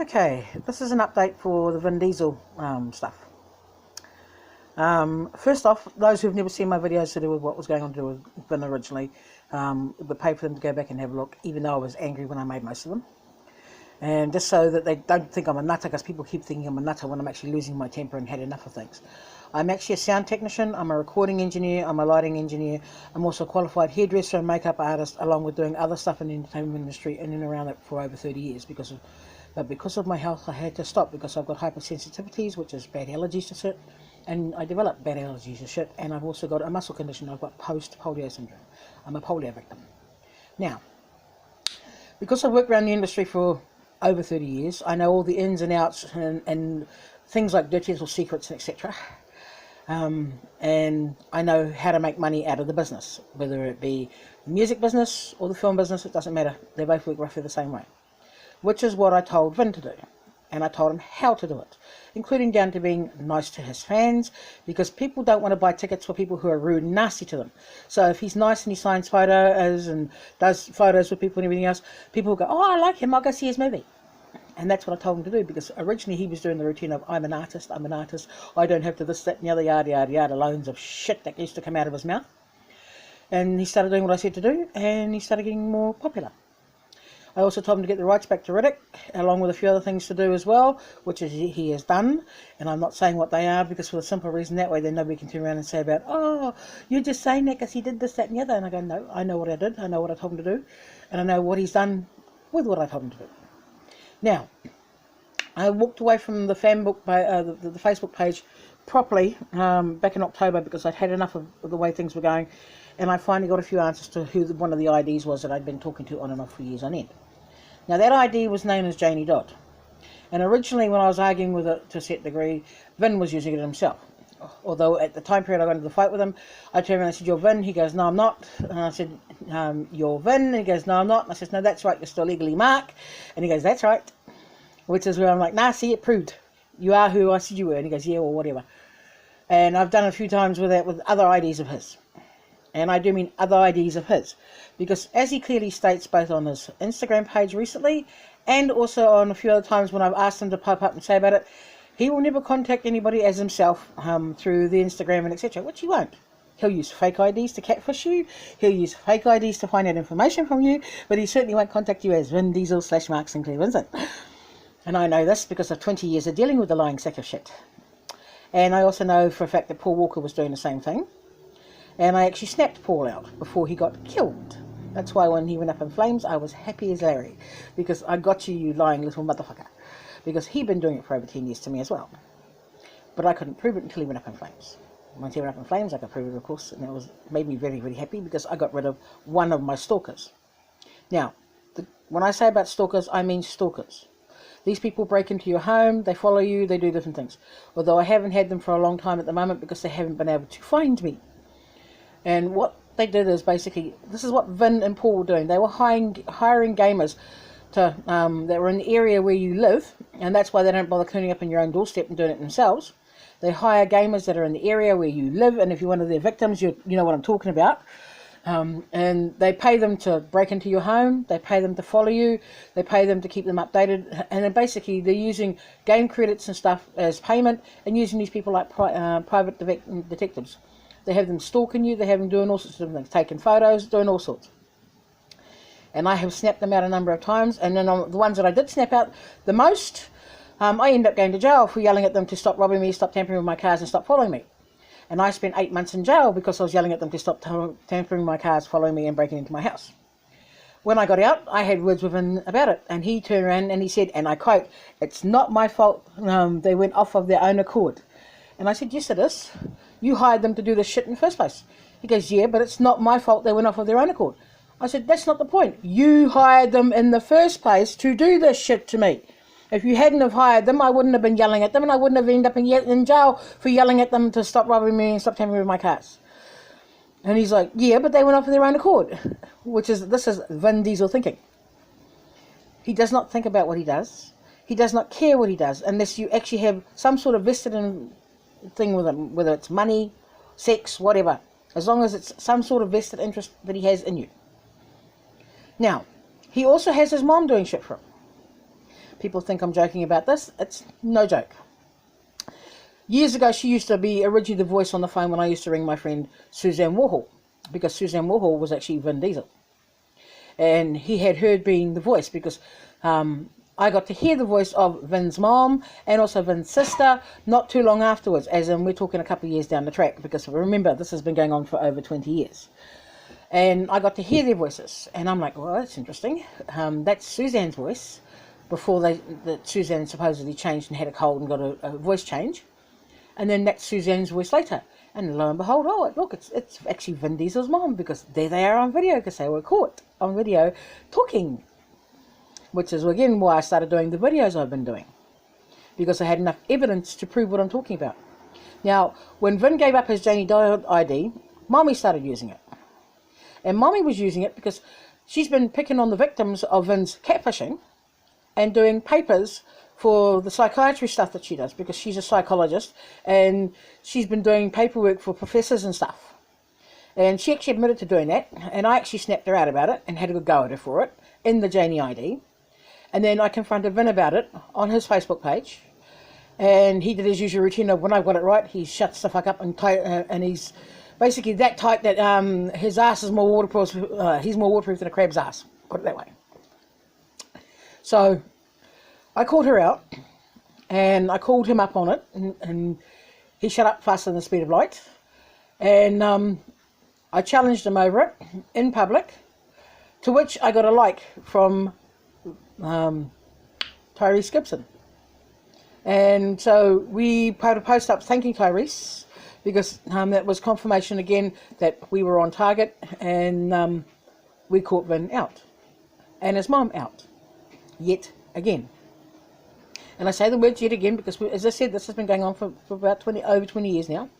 Okay, this is an update for the Vin Diesel stuff. First off, those who've never seen my videos to do with what was going on to do with Vin originally, it would pay for them to go back and have a look, even though I was angry when I made most of them. And just so that they don't think I'm a nutter, because people keep thinking I'm a nutter when I'm actually losing my temper and had enough of things. I'm actually a sound technician, I'm a recording engineer, I'm a lighting engineer, I'm also a qualified hairdresser and makeup artist, along with doing other stuff in the entertainment industry in and around it for over 30 years. But because of my health, I had to stop because I've got hypersensitivities, which is bad allergies to shit, and I developed bad allergies to shit, and I've also got a muscle condition. I've got post-polio syndrome. I'm a polio victim. Now, because I've worked around the industry for over 30 years, I know all the ins and outs and things like dirty little secrets, etc. And I know how to make money out of the business, whether it be the music business or the film business. It doesn't matter. They both work roughly the same way. Which is what I told Vin to do, and I told him how to do it, including down to being nice to his fans, because people don't want to buy tickets for people who are rude and nasty to them. So if he's nice and he signs photos and does photos with people and everything else, people will go, oh, I like him, I'll go see his movie. And that's what I told him to do, because originally he was doing the routine of, I'm an artist, I don't have to this, that and the other, yada, yada, yada, loads of shit that used to come out of his mouth. And he started doing what I said to do, and he started getting more popular. I also told him to get the rights back to Riddick, along with a few other things to do as well, which is he has done. And I'm not saying what they are, because for the simple reason that way then nobody can turn around and say about, oh, you're just saying that because he did this, that and the other. And I go, no, I know what I did, I know what I told him to do, and I know what he's done with what I told him to do. Now, I walked away from the the Facebook page properly back in October, because I'd had enough of the way things were going, and I finally got a few answers to who one of the IDs was that I'd been talking to on and off for years on end. Now, that ID was known as Janie Dodd, and originally when I was arguing with it to a certain degree, Vin was using it himself. Although at the time period I got into the fight with him, I turned around and I said, you're Vin? He goes, no, I'm not. And I said, you're Vin? And he goes, no, I'm not. And I said, no, that's right, you're still legally Mark. And he goes, that's right. Which is where I'm like, nah, see, it proved. You are who I said you were. And he goes, yeah, or whatever. And I've done it a few times with that with other IDs of his. And I do mean other IDs of his, because as he clearly states both on his Instagram page recently and also on a few other times when I've asked him to pop up and say about it, he will never contact anybody as himself through the Instagram and etc., which he won't. He'll use fake IDs to catfish you, he'll use fake IDs to find out information from you, but he certainly won't contact you as Vin Diesel / Mark Sinclair Vincent. And I know this because of 20 years of dealing with the lying sack of shit. And I also know for a fact that Paul Walker was doing the same thing. And I actually snapped Paul out before he got killed. That's why when he went up in flames, I was happy as Larry. Because I got you, you lying little motherfucker. Because he'd been doing it for over 10 years to me as well. But I couldn't prove it until he went up in flames. Once he went up in flames, I could prove it, of course. And it made me very, very happy, because I got rid of one of my stalkers. Now, when I say about stalkers, I mean stalkers. These people break into your home, they follow you, they do different things. Although I haven't had them for a long time at the moment, because they haven't been able to find me. And what they did is basically, this is what Vin and Paul were doing. They were hiring gamers that were in the area where you live, and that's why they don't bother cleaning up in your own doorstep and doing it themselves. They hire gamers that are in the area where you live, and if you're one of their victims, you know what I'm talking about. And they pay them to break into your home, they pay them to follow you, they pay them to keep them updated, and then basically they're using game credits and stuff as payment, and using these people like private detectives. They have them stalking you, they have them doing all sorts of things, taking photos, doing all sorts. And I have snapped them out a number of times, and then on the ones that I did snap out the most, I end up going to jail for yelling at them to stop robbing me, stop tampering with my cars, and stop following me. And I spent 8 months in jail because I was yelling at them to stop tampering my cars, following me, and breaking into my house. When I got out, I had words with him about it, and he turned around and he said, and I quote, it's not my fault, they went off of their own accord. And I said, yes it is. You hired them to do this shit in the first place. He goes, yeah, but it's not my fault they went off of their own accord. I said, that's not the point. You hired them in the first place to do this shit to me. If you hadn't have hired them, I wouldn't have been yelling at them, and I wouldn't have ended up in jail for yelling at them to stop robbing me and stop tampering with my cars. And he's like, yeah, but they went off of their own accord. This is Vin Diesel thinking. He does not think about what he does. He does not care what he does unless you actually have some sort of vested thing with him, whether it's money, sex, whatever. As long as it's some sort of vested interest that he has in you. Now, he also has his mom doing shit for him. people think I'm joking about this. It's no joke. Years ago, she used to be originally the voice on the phone when I used to ring my friend Suzanne Warhol, because Suzanne Warhol was actually Vin Diesel. And he had heard being the voice because I got to hear the voice of Vin's mom and also Vin's sister not too long afterwards, as in we're talking a couple of years down the track, because remember, this has been going on for over 20 years. And I got to hear their voices, and I'm like, well, that's interesting. That's Suzanne's voice before that Suzanne supposedly changed and had a cold and got a voice change. And then that's Suzanne's voice later. And lo and behold, oh, look, it's actually Vin Diesel's mom, because there they are on video, because they were caught on video talking. Which is, again, why I started doing the videos I've been doing. Because I had enough evidence to prove what I'm talking about. Now, when Vin gave up his Janie Dye ID, Mommy started using it. And Mommy was using it because she's been picking on the victims of Vin's catfishing and doing papers for the psychiatry stuff that she does, because she's a psychologist and she's been doing paperwork for professors and stuff. And she actually admitted to doing that, and I actually snapped her out about it and had a good go at her for it in the Janie ID. And then I confronted Vin about it on his Facebook page, and he did his usual routine of when I got it right, he shuts the fuck up and he's basically that tight that his ass is more waterproof. He's more waterproof than a crab's ass, put it that way. So I called her out, and I called him up on it, and he shut up faster than the speed of light. And I challenged him over it in public, to which I got a like from Tyrese Gibson. And so we put a post up thanking Tyrese, because that was confirmation again that we were on target, and we caught Vin out and his mom out yet again. And I say the words yet again because, as I said, this has been going on for about over 20 years now.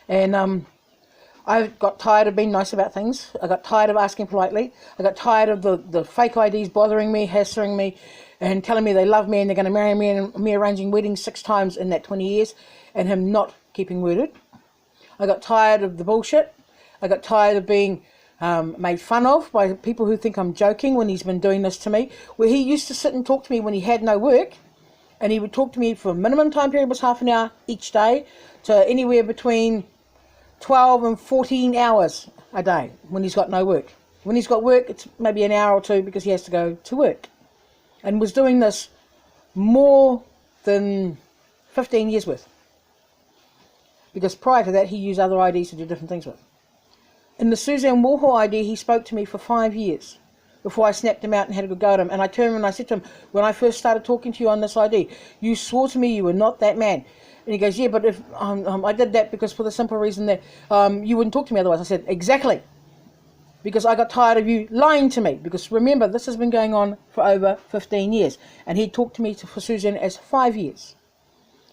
And I got tired of being nice about things. I got tired of asking politely. I got tired of the fake IDs bothering me, hassling me, and telling me they love me and they're going to marry me, and me arranging weddings 6 times in that 20 years and him not keeping worded. I got tired of the bullshit. I got tired of being made fun of by people who think I'm joking when he's been doing this to me, where he used to sit and talk to me when he had no work, and he would talk to me for a minimum time period was half an hour each day, to anywhere between 12 and 14 hours a day when he's got no work. When he's got work, it's maybe an hour or 2 because he has to go to work. And was doing this more than 15 years worth. Because prior to that, he used other IDs to do different things with. In the Suzanne Warhol ID, he spoke to me for 5 years before I snapped him out and had a good go at him. And I turned and I said to him, when I first started talking to you on this ID, you swore to me you were not that man. And he goes, yeah, but if I did that because for the simple reason that you wouldn't talk to me otherwise. I said, exactly. Because I got tired of you lying to me. Because remember, this has been going on for over 15 years. And he talked to me for Suzanne as 5 years.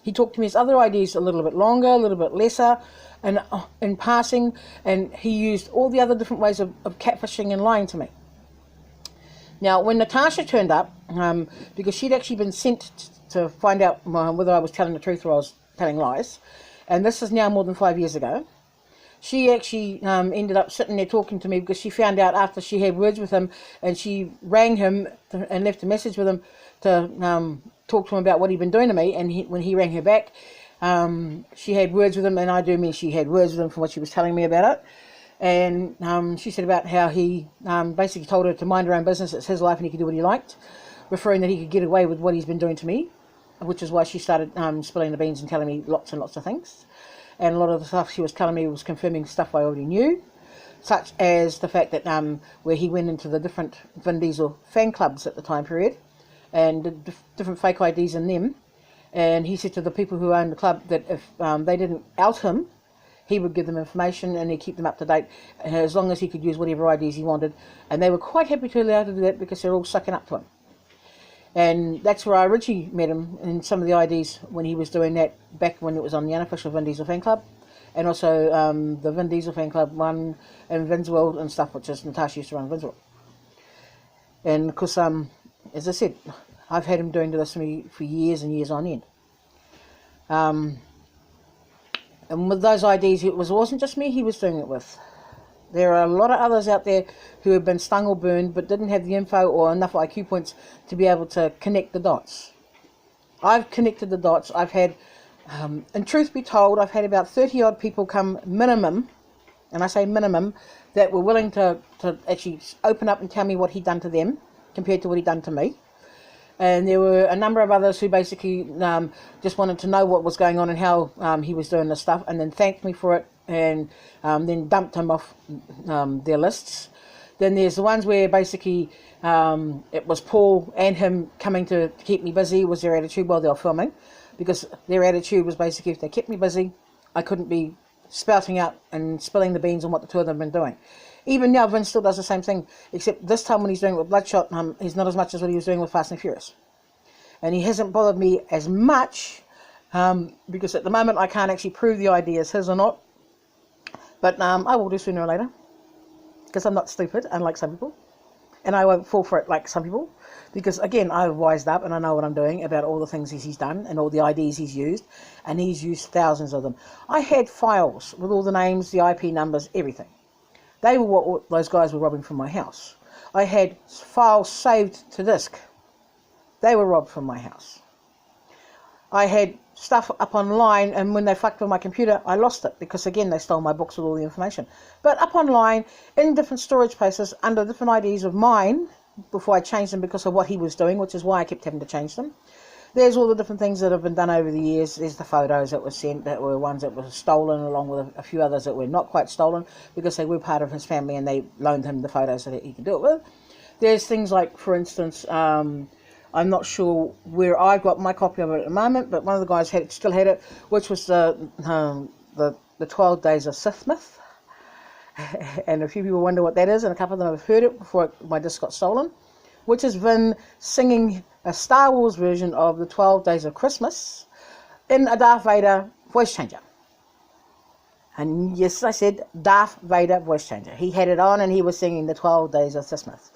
He talked to me as other IDs a little bit longer, a little bit lesser, and in passing. And he used all the other different ways of catfishing and lying to me. Now, when Natasha turned up, because she'd actually been sent to find out whether I was telling the truth or I was telling lies, and this is now more than 5 years ago, she actually ended up sitting there talking to me because she found out after she had words with him, and she rang him and left a message with him to talk to him about what he'd been doing to me, and when he rang her back, she had words with him, and I do mean she had words with him from what she was telling me about it. And she said about how he basically told her to mind her own business, it's his life and he could do what he liked, referring that he could get away with what he's been doing to me, which is why she started spilling the beans and telling me lots and lots of things. And a lot of the stuff she was telling me was confirming stuff I already knew, such as the fact that where he went into the different Vin Diesel fan clubs at the time period, and did different fake IDs in them, and he said to the people who owned the club that if they didn't out him, he would give them information and he'd keep them up to date as long as he could use whatever IDs he wanted. And they were quite happy to allow him to do that because they're all sucking up to him. And that's where I originally met him in some of the IDs when he was doing that back when it was on the unofficial Vin Diesel fan club. And also the Vin Diesel fan club one in Vin's World and stuff, which is Natasha used to run Vin's World. And of course, as I said, I've had him doing this to me for years and years on end. And with those IDs, it wasn't just me he was doing it with. There are a lot of others out there who have been stung or burned but didn't have the info or enough IQ points to be able to connect the dots. I've connected the dots. I've had, and truth be told, I've had about 30 odd people come minimum, and I say minimum, that were willing to actually open up and tell me what he'd done to them compared to what he'd done to me. And there were a number of others who basically just wanted to know what was going on and how he was doing this stuff, and then thanked me for it, and then dumped him off their lists. Then there's the ones where basically it was Paul and him coming to keep me busy was their attitude while they were filming, because their attitude was basically if they kept me busy, I couldn't be spouting out and spilling the beans on what the two of them have been doing. Even now, Vin still does the same thing, except this time when he's doing it with Bloodshot, he's not as much as what he was doing with Fast and Furious. And he hasn't bothered me as much, because at the moment I can't actually prove the idea is his or not. But I will do sooner or later, because I'm not stupid, unlike some people. And I won't fall for it like some people, because again, I've wised up and I know what I'm doing about all the things he's done and all the IDs he's used, and he's used thousands of them. I had files with all the names, the IP numbers, everything. They were what those guys were robbing from my house. I had files saved to disk. They were robbed from my house. I had stuff up online, and when they fucked with my computer, I lost it, because again, they stole my books with all the information. But up online, in different storage places, under different IDs of mine, before I changed them because of what he was doing, which is why I kept having to change them. There's all the different things that have been done over the years. There's the photos that were sent, that were ones that were stolen, along with a few others that were not quite stolen, because they were part of his family and they loaned him the photos so that he could do it with. There's things like, for instance, I'm not sure where I got my copy of it at the moment, but one of the guys still had it, which was the 12 Days of Sith Myth. And a few people wonder what that is, and a couple of them have heard it before my disc got stolen, which is Vin singing a Star Wars version of the 12 Days of Christmas in a Darth Vader voice changer. And yes, I said Darth Vader voice changer. He had it on and he was singing the 12 Days of Christmas.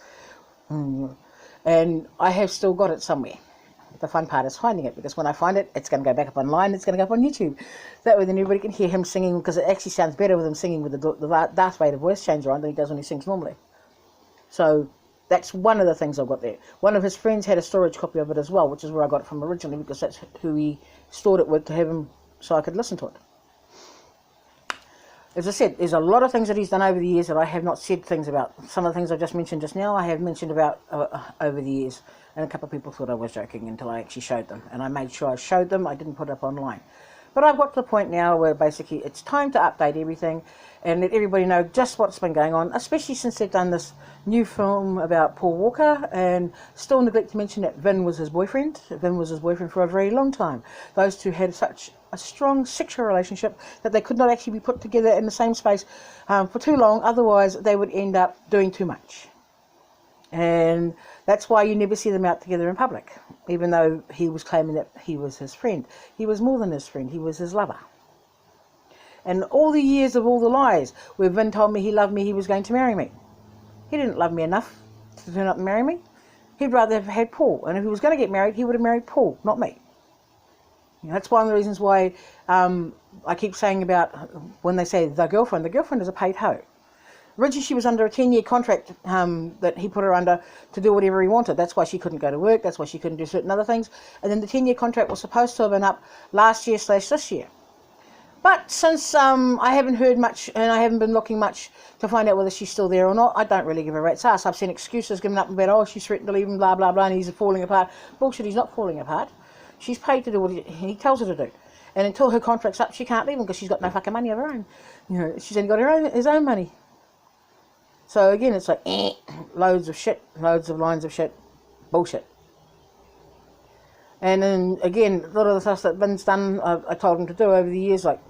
And I have still got it somewhere. The fun part is finding it, because when I find it, it's going to go back up online, it's going to go up on YouTube. That way then everybody can hear him singing, because it actually sounds better with him singing with the Darth Vader voice changer on than he does when he sings normally. So that's one of the things I've got there. One of his friends had a storage copy of it as well, which is where I got it from originally, because that's who he stored it with, to have him so I could listen to it. As I said, there's a lot of things that he's done over the years that I have not said things about. Some of the things I just mentioned just now, I have mentioned about over the years. And a couple of people thought I was joking until I actually showed them. And I made sure I showed them, I didn't put it up online. But I've got to the point now where basically it's time to update everything and let everybody know just what's been going on, especially since they've done this new film about Paul Walker, and still neglect to mention that Vin was his boyfriend. Vin was his boyfriend for a very long time. Those two had such a strong sexual relationship that they could not actually be put together in the same space for too long, otherwise they would end up doing too much. And that's why you never see them out together in public, even though he was claiming that he was his friend. He was more than his friend, he was his lover. And all the years of all the lies, where Vin told me he loved me, he was going to marry me. He didn't love me enough to turn up and marry me. He'd rather have had Paul, and if he was going to get married, he would have married Paul, not me. You know, that's one of the reasons why I keep saying about when they say the girlfriend is a paid hoe. Originally, she was under a 10-year contract that he put her under to do whatever he wanted. That's why she couldn't go to work. That's why she couldn't do certain other things. And then the 10-year contract was supposed to have been up last year / this year. But since I haven't heard much and I haven't been looking much to find out whether she's still there or not, I don't really give a rat's ass. I've seen excuses given up about, oh, she's threatened to leave him, blah, blah, blah, and he's falling apart. Bullshit, he's not falling apart. She's paid to do what he tells her to do. And until her contract's up, she can't leave him because she's got no fucking money of her own. You know, she's only got his own money. So again, it's like, loads of shit, loads of lines of shit, bullshit. And then again, a lot of the stuff that Vin's done, I told him to do over the years, like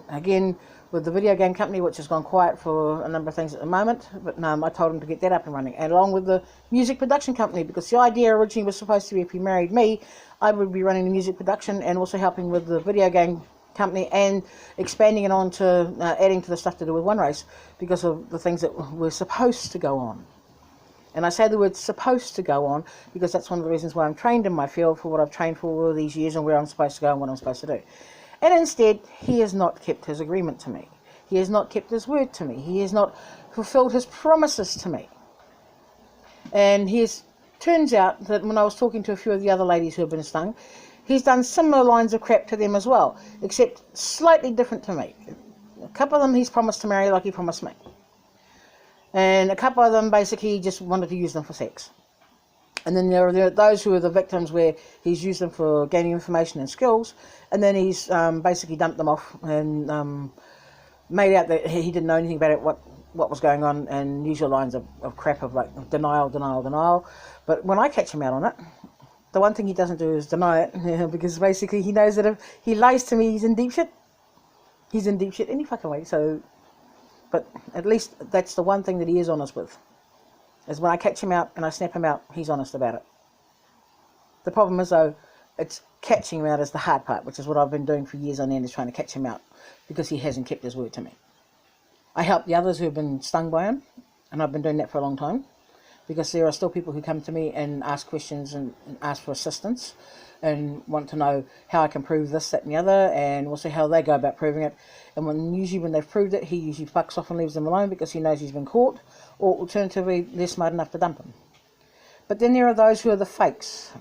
again, with the video game company, which has gone quiet for a number of things at the moment, but I told him to get that up and running, and along with the music production company, because the idea originally was supposed to be if he married me, I would be running the music production and also helping with the video game company and expanding it on to adding to the stuff to do with One Race, because of the things that were supposed to go on. And I say the word supposed to go on because that's one of the reasons why I'm trained in my field, for what I've trained for all these years and where I'm supposed to go and what I'm supposed to do. And instead, he has not kept his agreement to me. He has not kept his word to me. He has not fulfilled his promises to me. And turns out that when I was talking to a few of the other ladies who have been stung, he's done similar lines of crap to them as well, except slightly different to me. A couple of them he's promised to marry like he promised me. And a couple of them basically he just wanted to use them for sex. And then there are those who are the victims where he's used them for gaining information and skills, and then he's basically dumped them off and made out that he didn't know anything about it, what was going on, and usual lines of crap of like denial. But when I catch him out on it, the one thing he doesn't do is deny it, because basically he knows that if he lies to me, he's in deep shit. He's in deep shit any fucking way. So, but at least that's the one thing that he is honest with. Is when I catch him out and I snap him out, he's honest about it. The problem is though, it's catching him out is the hard part, which is what I've been doing for years on end, is trying to catch him out, because he hasn't kept his word to me. I help the others who have been stung by him, and I've been doing that for a long time, because there are still people who come to me and ask questions and ask for assistance and want to know how I can prove this, that and the other, and also how they go about proving it. And usually when they've proved it, he usually fucks off and leaves them alone because he knows he's been caught, or alternatively they're smart enough to dump him. But then there are those who are the fakes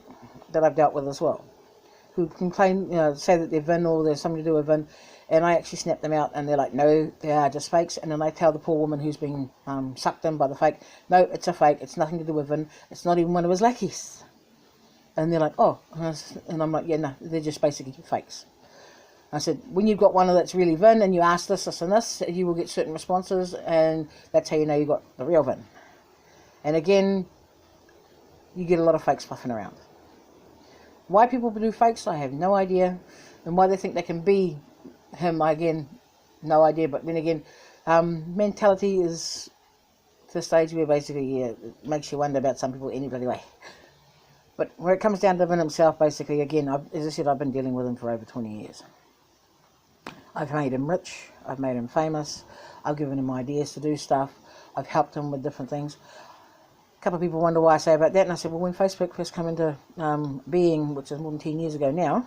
that I've dealt with as well, who can claim, say that they're VIN or there's something to do with VIN, and I actually snap them out and they're like, no, they are just fakes. And then I tell the poor woman who's been sucked in by the fake, no, it's a fake, it's nothing to do with VIN, it's not even one of his lackeys. And they're like, oh, and I'm like, yeah, no, they're just basically fakes. I said, when you've got one that's really VIN and you ask this and this, you will get certain responses, and that's how you know you got the real VIN. And again, you get a lot of fakes fluffing around. Why people do fakes, I have no idea. And why they think they can be him, again, no idea. But then again, mentality is to the stage where basically it makes you wonder about some people any bloody way. But where it comes down to Vin himself, basically, again, as I said, I've been dealing with him for over 20 years. I've made him rich, I've made him famous, I've given him ideas to do stuff, I've helped him with different things. A couple of people wonder why I say about that, and I said, well, when Facebook first came into being, which is more than 10 years ago now,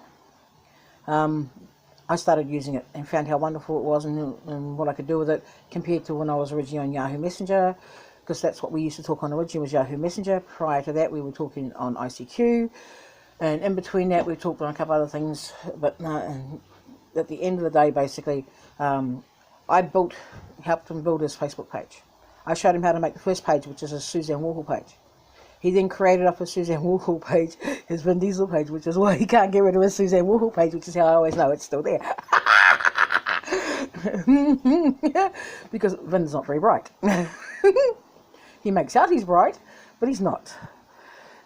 I started using it and found how wonderful it was and what I could do with it compared to when I was originally on Yahoo Messenger, because that's what we used to talk on originally, was Yahoo Messenger. Prior to that, we were talking on ICQ, and in between that, we talked on a couple other things. But at the end of the day, basically, I helped him build his Facebook page. I showed him how to make the first page, which is a Suzanne Walker page. He then created off his Suzanne Walker page his Vin Diesel page, which is why he can't get rid of his Suzanne Walker page, which is how I always know it's still there. Because Vin's not very bright. He makes out he's bright, but he's not.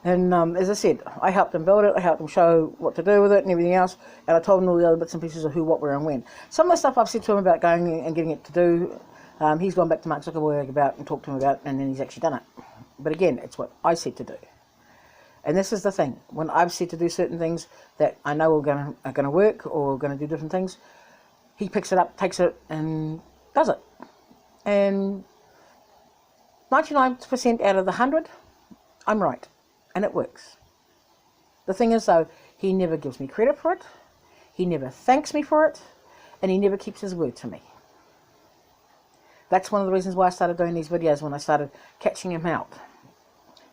And as I said, I helped him build it, I helped him show what to do with it and everything else, and I told him all the other bits and pieces of who, what, where and when. Some of the stuff I've said to him about going and getting it to do, he's gone back to Mark Zuckerberg about and talked to him about, and then he's actually done it. But again, it's what I said to do. And this is the thing, when I've said to do certain things that I know are going to work or going to do different things, he picks it up, takes it, and does it. And 99% out of the 100, I'm right. And it works. The thing is though, he never gives me credit for it, he never thanks me for it, and he never keeps his word to me. That's one of the reasons why I started doing these videos, when I started catching him out.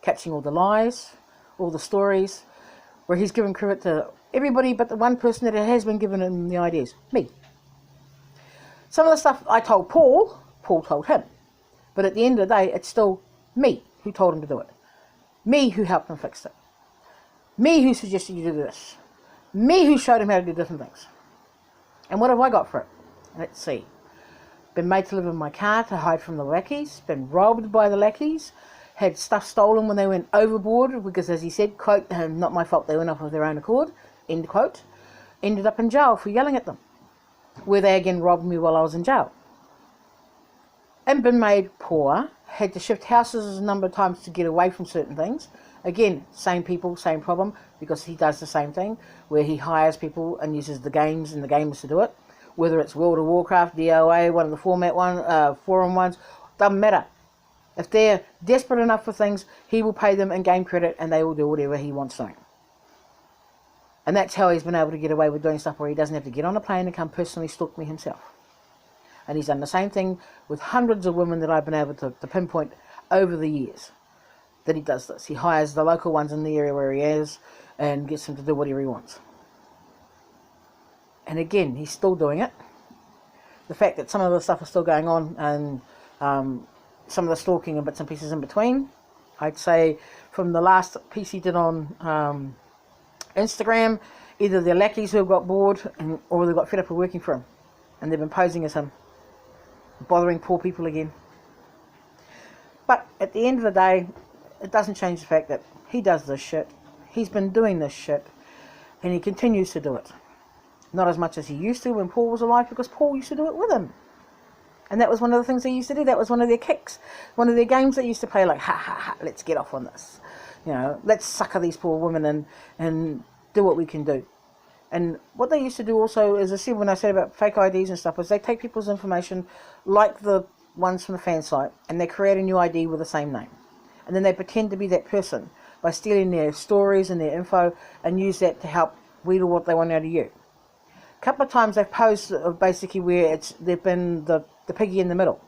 Catching all the lies, all the stories, where he's given credit to everybody but the one person that has been given him the ideas, me. Some of the stuff I told Paul told him. But at the end of the day, it's still me who told him to do it. Me who helped him fix it. Me who suggested you do this. Me who showed him how to do different things. And what have I got for it? Let's see. Been made to live in my car to hide from the lackeys. Been robbed by the lackeys. Had stuff stolen when they went overboard, because as he said, quote, not my fault, they went off of their own accord, end quote. Ended up in jail for yelling at them, where they again robbed me while I was in jail. And been made poor, had to shift houses a number of times to get away from certain things. Again, same people, same problem, because he does the same thing, where he hires people and uses the games and the gamers to do it. Whether it's World of Warcraft, DOA, one of the forum ones, doesn't matter. If they're desperate enough for things, he will pay them in game credit and they will do whatever he wants doing. And that's how he's been able to get away with doing stuff where he doesn't have to get on a plane and come personally stalk me himself. And he's done the same thing with hundreds of women that I've been able to pinpoint over the years that he does this. He hires the local ones in the area where he is and gets them to do whatever he wants. And again, he's still doing it. The fact that some of the stuff is still going on and some of the stalking and bits and pieces in between, I'd say from the last piece he did on Instagram, either they're lackeys who have got bored or they've got fed up of working for him and they've been posing as him, bothering poor people again. But at the end of the day, it doesn't change the fact that he does this shit. He's been doing this shit and he continues to do it. Not as much as he used to when Paul was alive, because Paul used to do it with him. And that was one of the things they used to do. That was one of their kicks. One of their games they used to play, like, ha, ha, ha, let's get off on this. You know, let's sucker these poor women and do what we can do. And what they used to do also, as I said when I said about fake IDs and stuff, is they take people's information, like the ones from the fan site, and they create a new ID with the same name. And then they pretend to be that person by stealing their stories and their info and use that to help wheedle what they want out of you. A couple of times they've posed basically where they've been the piggy in the middle,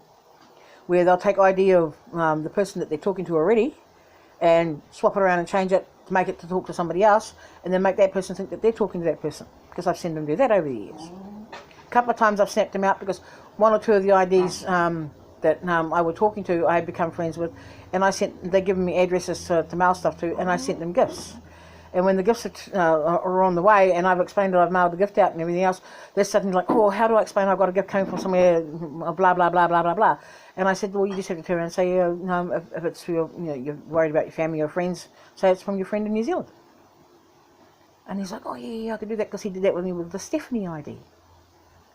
where they'll take ID of the person that they're talking to already and swap it around and change it to make it to talk to somebody else, and then make that person think that they're talking to that person, because I've seen them do that over the years. A couple of times I've snapped them out because one or two of the IDs that I was talking to, I had become friends with, and they'd given me addresses to mail stuff to, and I sent them gifts. And when the gifts are on the way, and I've explained that I've mailed the gift out and everything else, they're suddenly like, oh, how do I explain I've got a gift coming from somewhere, blah, blah, blah, blah, blah, blah. And I said, well, you just have to turn around and say, if it's for your, you're worried about your family or friends, say it's from your friend in New Zealand. And he's like, oh, yeah, I could do that, because he did that with me with the Stephanie ID. And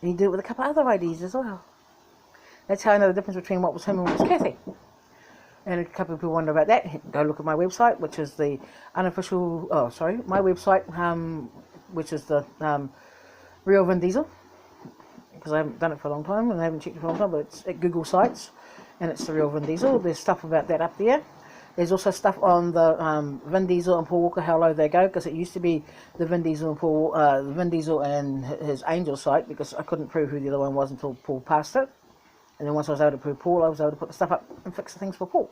he did it with a couple of other IDs as well. That's how I know the difference between what was him and what was Kathy. And a couple of people wonder about that. Go look at my website, which is the unofficial, my website, which is the Real Vin Diesel, because I haven't done it for a long time, and I haven't checked it for a long time, but it's at Google Sites, and it's the Real Vin Diesel. There's stuff about that up there. There's also stuff on the Vin Diesel and Paul Walker, how low they go, because it used to be the Vin Diesel and Paul, the Vin Diesel and his Angel site, because I couldn't prove who the other one was until Paul passed it. And then once I was able to prove Paul, I was able to put the stuff up and fix the things for Paul.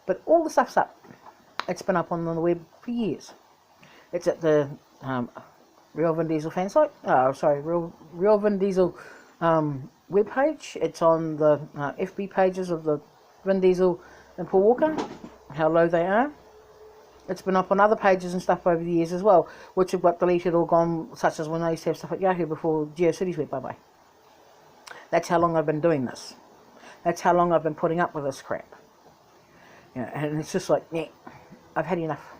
But all the stuff's up. It's been up on the web for years. It's at the Real Vin Diesel fan site. Real Vin Diesel web page. It's on the FB pages of the Vin Diesel and Paul Walker, how low they are. It's been up on other pages and stuff over the years as well, which have got deleted or gone, such as when I used to have stuff at Yahoo before GeoCities went bye-bye. That's how long I've been doing this. That's how long I've been putting up with this crap. And it's just like, yeah, I've had enough.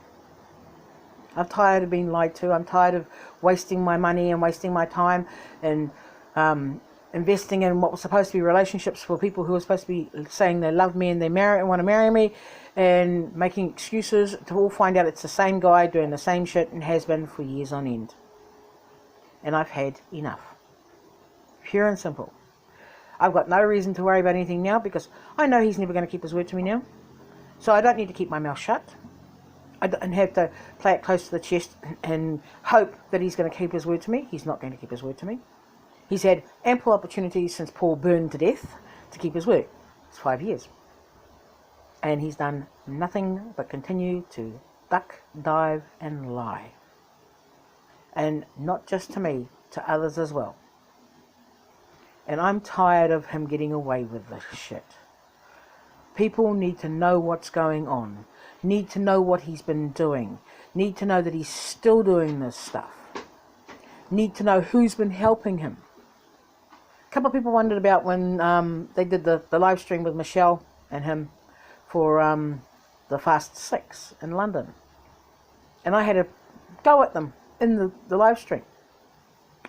I'm tired of being lied to. I'm tired of wasting my money and wasting my time and investing in what was supposed to be relationships for people who are supposed to be saying they love me and they want to marry me, and making excuses to all find out it's the same guy doing the same shit and has been for years on end. And I've had enough. Pure and simple. I've got no reason to worry about anything now, because I know he's never going to keep his word to me now. So I don't need to keep my mouth shut. I don't have to play it close to the chest and hope that he's going to keep his word to me. He's not going to keep his word to me. He's had ample opportunities since Paul burned to death to keep his word. It's 5 years. And he's done nothing but continue to duck, dive and lie. And not just to me, to others as well. And I'm tired of him getting away with this shit. People need to know what's going on. Need to know what he's been doing. Need to know that he's still doing this stuff. Need to know who's been helping him. A couple of people wondered about when they did the live stream with Michelle and him for the Fast 6 in London. And I had to go at them in the live stream.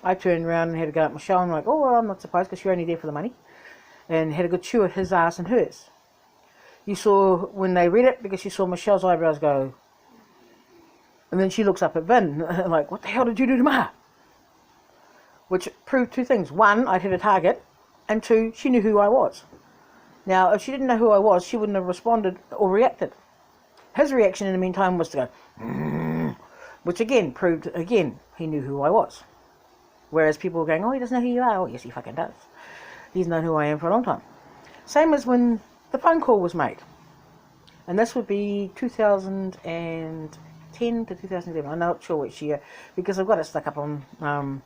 I turned around and had to go at Michelle and I'm like, oh, well, I'm not surprised, because you're only there for the money. And had a good chew at his ass and hers. You saw when they read it, because you saw Michelle's eyebrows go. And then she looks up at Vin, like, what the hell did you do to Ma? Which proved two things. One, I'd hit a target. And two, she knew who I was. Now, if she didn't know who I was, she wouldn't have responded or reacted. His reaction in the meantime was to go, which again proved, he knew who I was. Whereas people were going, oh, he doesn't know who you are. Oh, yes, he fucking does. He's known who I am for a long time. Same as when the phone call was made. And this would be 2010 to 2011. I'm not sure which year, because I've got it stuck up on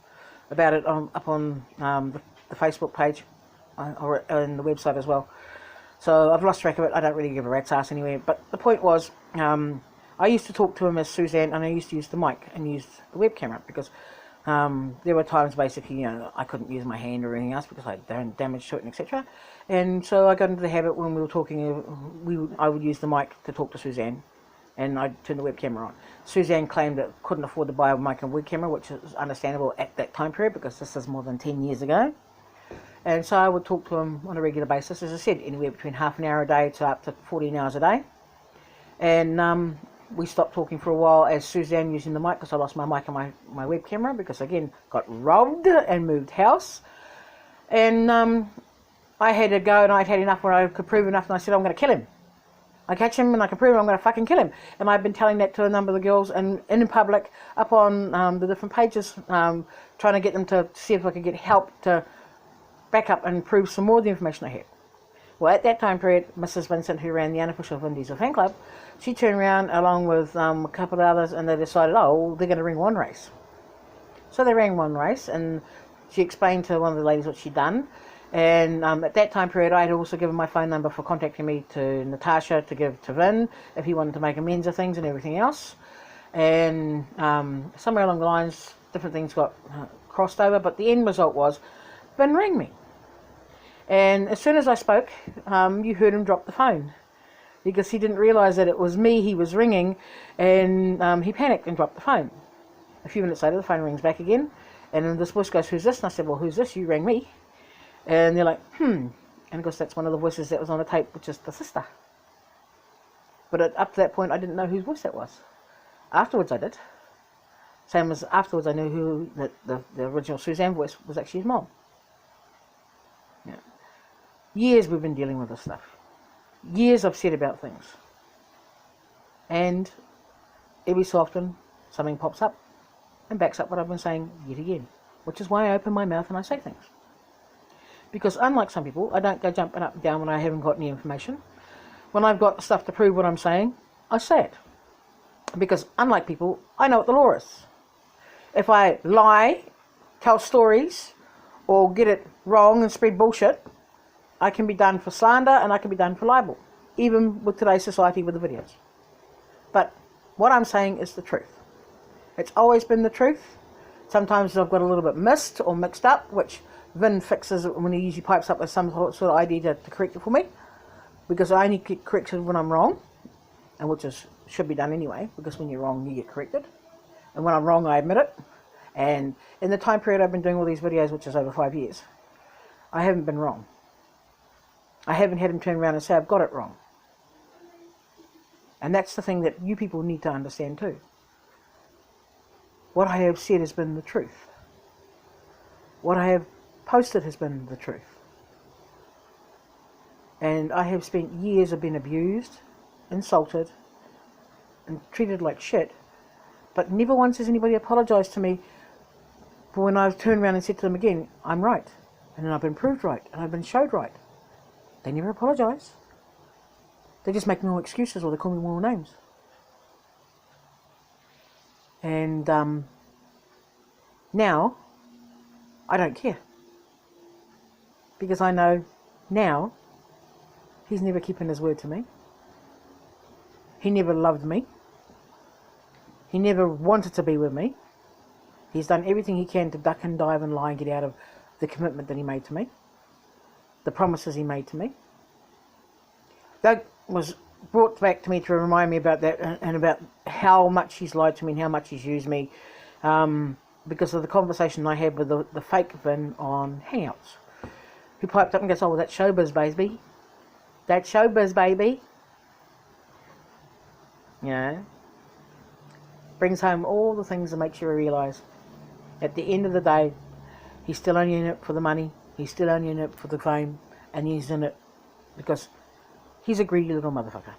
about it up on the Facebook page or on the website as well. So I've lost track of it. I don't really give a rat's ass anywhere. But the point was, I used to talk to him as Suzanne, and I used to use the mic and use the web camera, because there were times basically, I couldn't use my hand or anything else because I had damage to it, and etc. And so I got into the habit when we were talking, I would use the mic to talk to Suzanne, and I'd turn the web camera on. Suzanne claimed that couldn't afford to buy a mic and web camera, which is understandable at that time period, because this is more than 10 years ago. And so I would talk to him on a regular basis, as I said, anywhere between half an hour a day to up to 14 hours a day. And we stopped talking for a while as Suzanne using the mic, because I lost my mic and my web camera, because again, got robbed and moved house. And I had to go, and I'd had enough where I could prove enough, and I said, I'm going to kill him. I catch him and I can prove it, I'm going to fucking kill him. And I've been telling that to a number of the girls and in public, up on the different pages, trying to get them to see if I could get help to back up and prove some more of the information I had. Well, at that time period, Mrs. Vincent, who ran the unofficial Vin Diesel fan club, she turned around along with a couple of others, and they decided, oh, they're going to ring one race. So they rang one race, and she explained to one of the ladies what she'd done. And at that time period, I had also given my phone number for contacting me to Natasha, to give to Vin, if he wanted to make amends of things and everything else. And somewhere along the lines, different things got crossed over, but the end result was, Vin rang me. And as soon as I spoke, you heard him drop the phone, because he didn't realise that it was me he was ringing, and he panicked and dropped the phone. A few minutes later, the phone rings back again, and then this voice goes, who's this? And I said, well, who's this? You rang me. And they're like, And of course, that's one of the voices that was on the tape, which is the sister. But up to that point, I didn't know whose voice that was. Afterwards, I did. Same as afterwards, I knew who the original Suzanne voice was actually his mom. Yeah. Years we've been dealing with this stuff. Years I've said about things. And every so often, something pops up and backs up what I've been saying yet again. Which is why I open my mouth and I say things. Because unlike some people, I don't go jumping up and down when I haven't got any information. When I've got stuff to prove what I'm saying, I say it. Because unlike people, I know what the law is. If I lie, tell stories, or get it wrong and spread bullshit, I can be done for slander and I can be done for libel. Even with today's society with the videos. But what I'm saying is the truth. It's always been the truth. Sometimes I've got a little bit missed or mixed up, which Vin fixes it when he usually pipes up with some sort of idea to correct it for me, because I only get corrected when I'm wrong, and which should be done anyway, because when you're wrong you get corrected, and when I'm wrong I admit it. And in the time period I've been doing all these videos, which is over 5 years, I haven't been wrong. I haven't had him turn around and say I've got it wrong. And that's the thing that you people need to understand too. What I have said has been the truth. What I have posted has been the truth. And I have spent years of being abused, insulted, and treated like shit, but never once has anybody apologised to me for when I've turned around and said to them again, I'm right, and then I've been proved right, and I've been showed right. They never apologise. They just make more excuses, or they call me more names. And now I don't care. Because I know now he's never keeping his word to me. He never loved me. He never wanted to be with me. He's done everything he can to duck and dive and lie and get out of the commitment that he made to me. The promises he made to me. That was brought back to me to remind me about that, and about how much he's lied to me and how much he's used me, because of the conversation I had with the fake Vin on Hangouts, who piped up and goes, oh, well, that's showbiz, baby. That's showbiz, baby. You know, brings home all the things that makes you realise at the end of the day, he's still only in it for the money, he's still only in it for the fame, and he's in it because he's a greedy little motherfucker.